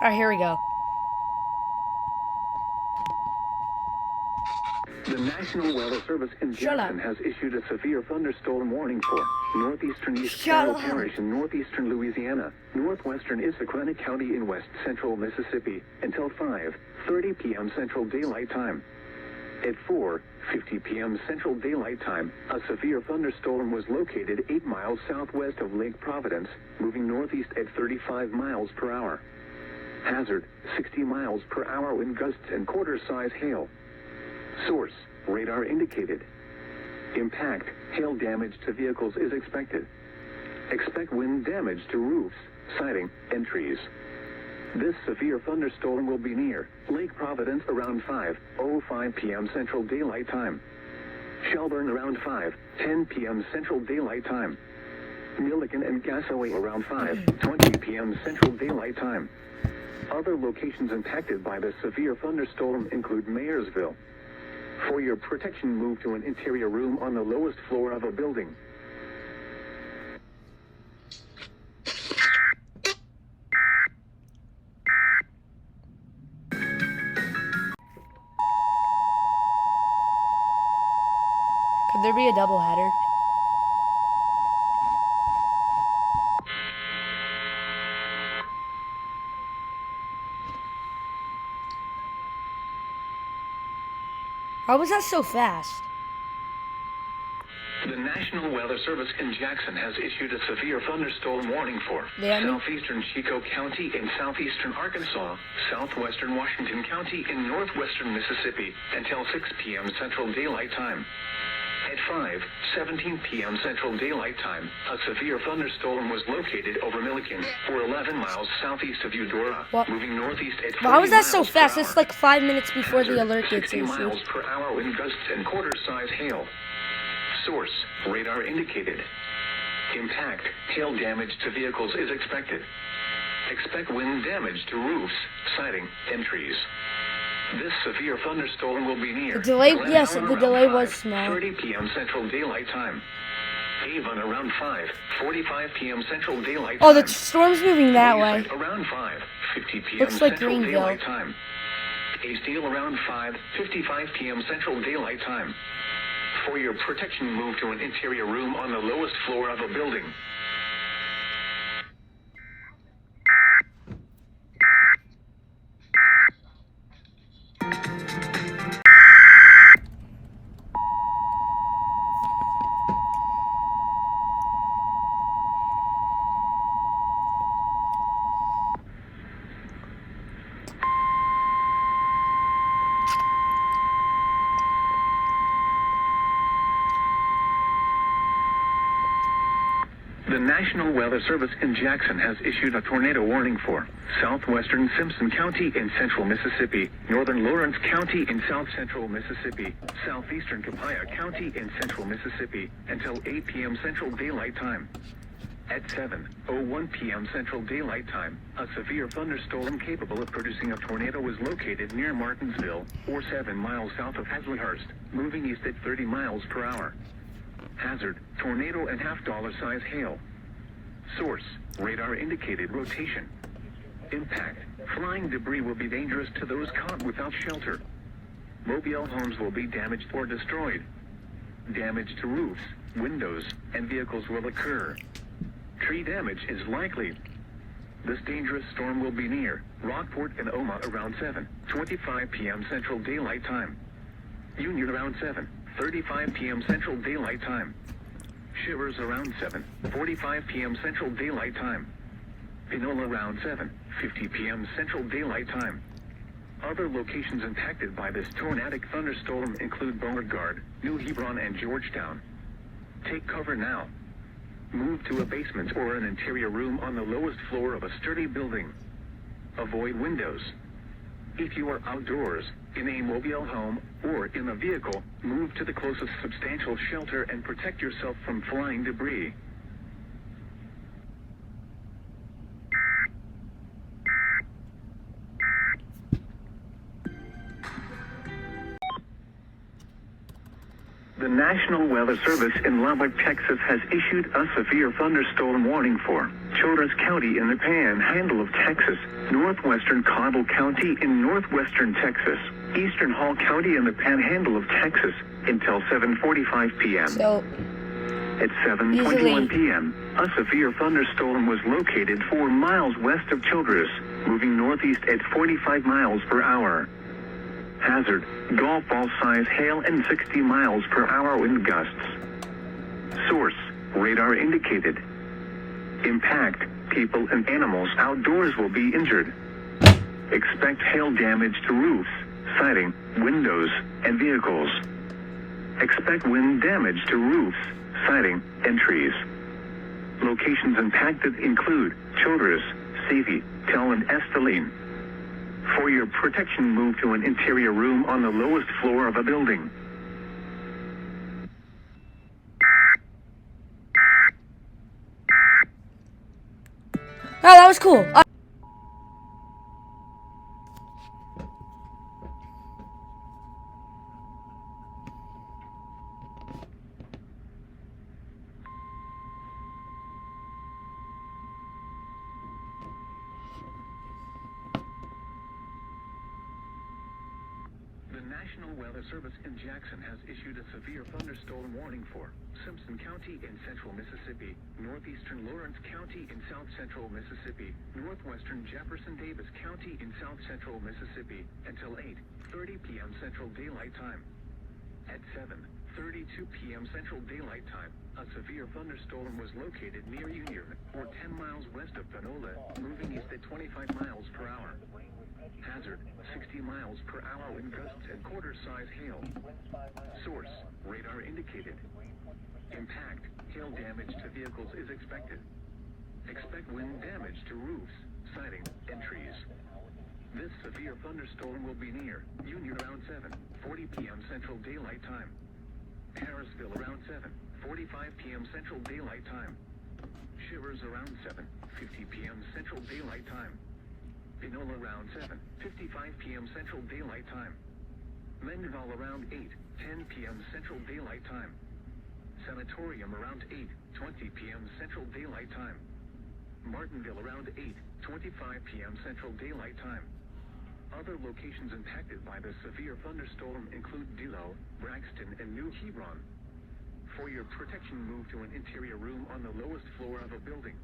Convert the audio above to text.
Alright, here we go. The National Weather Service in Jackson has issued a severe thunderstorm warning for northeastern East Carroll Parish in northeastern Louisiana, northwestern Issaquah County in west central Mississippi until 5:30 p.m. Central Daylight Time. At 4:50 p.m. Central Daylight Time, a severe thunderstorm was located 8 miles southwest of Lake Providence, moving northeast at 35 miles per hour. Hazard, 60 miles per hour wind gusts and quarter-size hail. Source, radar indicated. Impact, hail damage to vehicles is expected. Expect wind damage to roofs, siding, and trees. This severe thunderstorm will be near Lake Providence around 5:05 p.m. Central Daylight Time. Shelburne around 5:10 p.m. Central Daylight Time. Milliken and Gassaway around 5:20 p.m. Central Daylight Time. Other locations impacted by the severe thunderstorm include Mayersville. For your protection, move to an interior room on the lowest floor of a building. Could there be a double header? Why was that so fast? The National Weather Service in Jackson has issued a severe thunderstorm warning for southeastern Chico County in southeastern Arkansas, southwestern Washington County in northwestern Mississippi until 6 p.m. Central Daylight Time. At 5:17 p.m. Central Daylight Time, a severe thunderstorm was located over Milliken, or 11 miles southeast of Eudora, moving northeast at 40 Why was that so miles fast? per It's hour. like 5 minutes before Hazard, the alert gets 60 issued. miles per hour wind gusts and quarter-size hail. Source, radar indicated. Impact, hail damage to vehicles is expected. Expect wind damage to roofs, siding, and trees. This severe thunderstorm will be near The delay, Glen yes, Allen the around delay was small. 5:30 p.m. Central Daylight Time. Avon around 5:45 p.m. Central Daylight Time. Oh, the storm's moving that way. Around 5:50 p.m. Looks like Central Greenville. Daylight Time. Steel around 5:55 p.m. Central Daylight Time. For your protection, move to an interior room on the lowest floor of a building. The National Weather Service in Jackson has issued a tornado warning for southwestern Simpson County in central Mississippi, northern Lawrence County in south central Mississippi, southeastern Copiah County in central Mississippi until 8 p.m. Central Daylight Time. At 7:01 p.m. Central Daylight Time, a severe thunderstorm capable of producing a tornado was located near Martinsville, or 7 miles south of Hazlehurst, moving east at 30 miles per hour. Hazard, tornado and half-dollar size hail. Source, radar indicated rotation. Impact, flying debris will be dangerous to those caught without shelter. Mobile homes will be damaged or destroyed. Damage to roofs, windows, and vehicles will occur. Tree damage is likely. This dangerous storm will be near Rockport and Oma around 7:25 p.m. Central Daylight Time. Union around 7:35 p.m. Central Daylight Time. Shivers around 7:45 p.m. Central Daylight Time. Pinola around 7:50 p.m. Central Daylight Time. Other locations impacted by this tornadic thunderstorm include Beauregard, New Hebron, and Georgetown. Take cover now. Move to a basement or an interior room on the lowest floor of a sturdy building. Avoid windows. If you are outdoors, in a mobile home, or in a vehicle, move to the closest substantial shelter and protect yourself from flying debris. The National Weather Service in Lubbock, Texas has issued a severe thunderstorm warning for Childress County in the Panhandle of Texas, northwestern Cottle County in northwestern Texas, eastern Hall County in the Panhandle of Texas until 7:45 p.m. So, At 7:21 p.m., a severe thunderstorm was located 4 miles west of Childress, moving northeast at 45 miles per hour. Hazard, golf ball size hail and 60 miles per hour wind gusts. Source, radar indicated. Impact, people and animals outdoors will be injured. Expect hail damage to roofs, siding, windows, and vehicles. Expect wind damage to roofs, siding, and trees. Locations impacted include Childress, Savy, Tell, and Esteline. For your protection, move to an interior room on the lowest floor of a building. oh, that was cool. The National Weather Service in Jackson has issued a severe thunderstorm warning for Simpson County in central Mississippi, northeastern Lawrence County in south central Mississippi, northwestern Jefferson Davis County in south central Mississippi until 8:30 p.m. Central Daylight Time. At 7:32 p.m. Central Daylight Time, a severe thunderstorm was located near Union, or 10 miles west of Panola, moving east at 25 miles per hour. Hazard, 60 miles per hour wind gusts and quarter-size hail. Source, radar indicated. Impact, hail damage to vehicles is expected. Expect wind damage to roofs, siding, and trees. This severe thunderstorm will be near Union around 7:40 p.m. Central Daylight Time. Harrisville around 7:45 p.m. Central Daylight Time. Shivers around 7:50 p.m. Central Daylight Time. Pinola around 7:55 p.m. Central Daylight Time. Mendenhall around 8:10 p.m. Central Daylight Time. Sanatorium around 8:20 p.m. Central Daylight Time. Martinville around 8:25 p.m. Central Daylight Time. Other locations impacted by the severe thunderstorm include Delo, Braxton, and New Hebron. For your protection, move to an interior room on the lowest floor of a building.